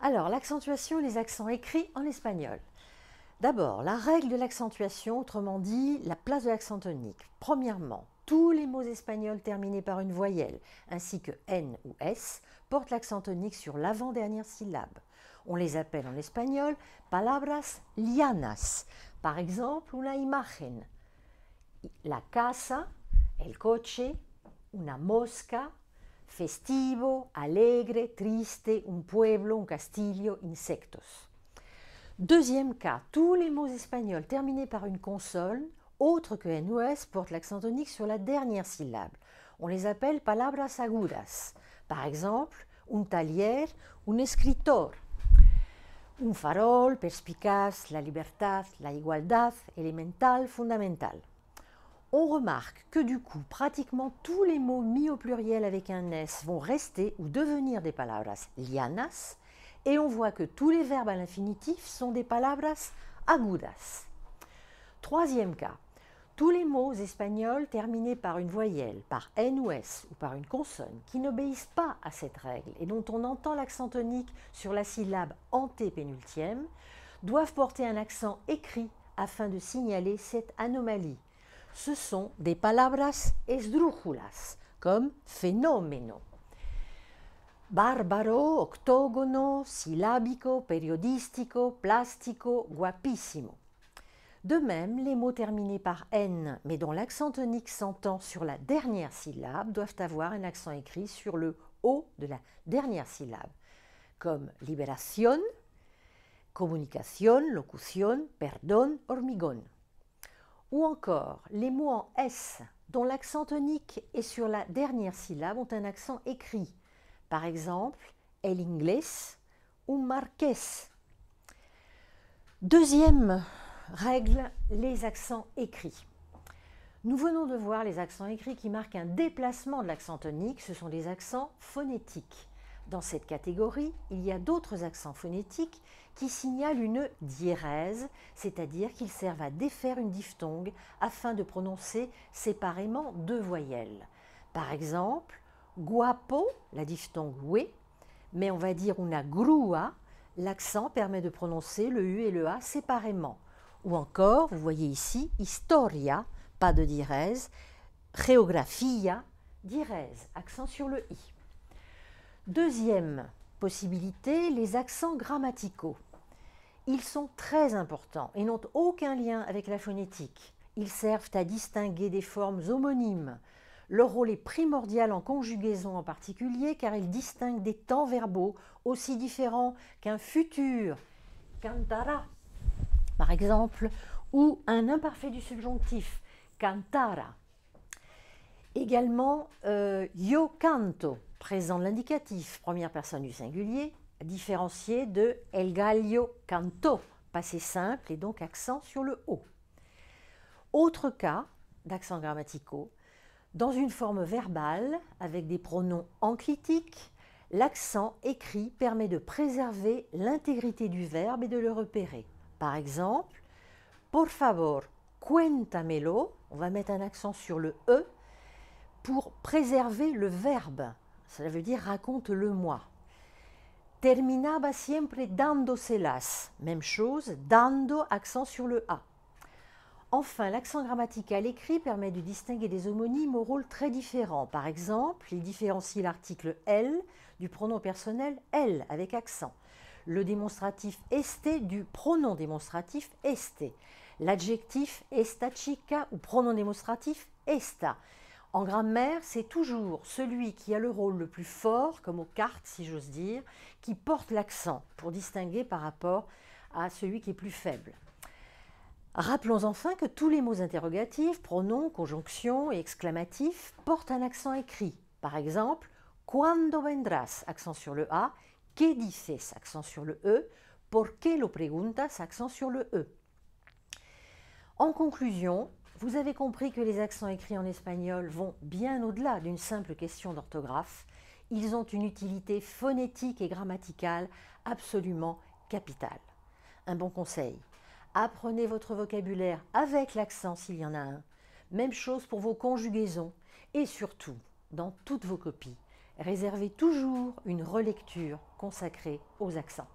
Alors, l'accentuation et les accents écrits en espagnol. D'abord, la règle de l'accentuation, autrement dit, la place de l'accent tonique. Premièrement, tous les mots espagnols terminés par une voyelle, ainsi que N ou S, portent l'accent tonique sur l'avant-dernière syllabe. On les appelle en espagnol palabras lianas. Par exemple, una imagen, la casa, el coche, una mosca, festivo, alegre, triste, un pueblo, un castillo, insectos. Deuxième cas, tous les mots espagnols terminés par une consonne, autre que N ou S, portent l'accent tonique sur la dernière syllabe. On les appelle palabras agudas. Par exemple, un taller, un escritor. Un farol, perspicaz, la libertad, la igualdad, elemental, fundamental. On remarque que du coup, pratiquement tous les mots mis au pluriel avec un S vont rester ou devenir des palabras lianas, et on voit que tous les verbes à l'infinitif sont des palabras agudas. Troisième cas, tous les mots espagnols terminés par une voyelle, par N ou S ou par une consonne qui n'obéissent pas à cette règle et dont on entend l'accent tonique sur la syllabe antépénultième doivent porter un accent écrit afin de signaler cette anomalie. Ce sont des palabras esdrújulas, comme fenómeno. Bárbaro, octógono, silábico, periodístico, plástico, guapissimo. De même, les mots terminés par N, mais dont l'accent tonique s'entend sur la dernière syllabe, doivent avoir un accent écrit sur le O de la dernière syllabe, comme liberación, comunicación, locución, perdón, hormigón. Ou encore, les mots en S, dont l'accent tonique est sur la dernière syllabe, ont un accent écrit. Par exemple, el inglés ou marqués. Deuxième règle, les accents écrits. Nous venons de voir les accents écrits qui marquent un déplacement de l'accent tonique, ce sont des accents phonétiques. Dans cette catégorie, il y a d'autres accents phonétiques qui signalent une diérèse, c'est-à-dire qu'ils servent à défaire une diphtongue afin de prononcer séparément deux voyelles. Par exemple, guapo, la diphtongue oué, mais on va dire una grúa, l'accent permet de prononcer le U et le A séparément. Ou encore, vous voyez ici, historia, pas de diérèse, geografía, diérèse, accent sur le I. Deuxième possibilité, les accents grammaticaux. Ils sont très importants et n'ont aucun lien avec la phonétique. Ils servent à distinguer des formes homonymes. Leur rôle est primordial en conjugaison en particulier car ils distinguent des temps verbaux aussi différents qu'un futur, cantara, par exemple, ou un imparfait du subjonctif, cantara. Également, yo canto, présent de l'indicatif, première personne du singulier, différencié de el gallo cantó, passé simple et donc accent sur le O. Autre cas d'accents grammaticaux, dans une forme verbale avec des pronoms enclitiques, l'accent écrit permet de préserver l'intégrité du verbe et de le repérer. Par exemple, por favor, cuéntamelo, on va mettre un accent sur le E pour préserver le verbe. Cela veut dire raconte-le-moi. Terminaba siempre dándoselas. Même chose, dando, accent sur le A. Enfin, l'accent grammatical écrit permet de distinguer des homonymes au rôle très différent. Par exemple, il différencie l'article elle du pronom personnel elle avec accent, le démonstratif este du pronom démonstratif este, l'adjectif esta chica ou pronom démonstratif esta. En grammaire, c'est toujours celui qui a le rôle le plus fort, comme aux cartes si j'ose dire, qui porte l'accent pour distinguer par rapport à celui qui est plus faible. Rappelons enfin que tous les mots interrogatifs, pronoms, conjonctions et exclamatifs portent un accent écrit. Par exemple, cuando vendrás, accent sur le A, que dices, accent sur le E, por qué lo preguntas, accent sur le E. En conclusion, vous avez compris que les accents écrits en espagnol vont bien au-delà d'une simple question d'orthographe. Ils ont une utilité phonétique et grammaticale absolument capitale. Un bon conseil, apprenez votre vocabulaire avec l'accent s'il y en a un. Même chose pour vos conjugaisons et surtout, dans toutes vos copies, Réservez toujours une relecture consacrée aux accents.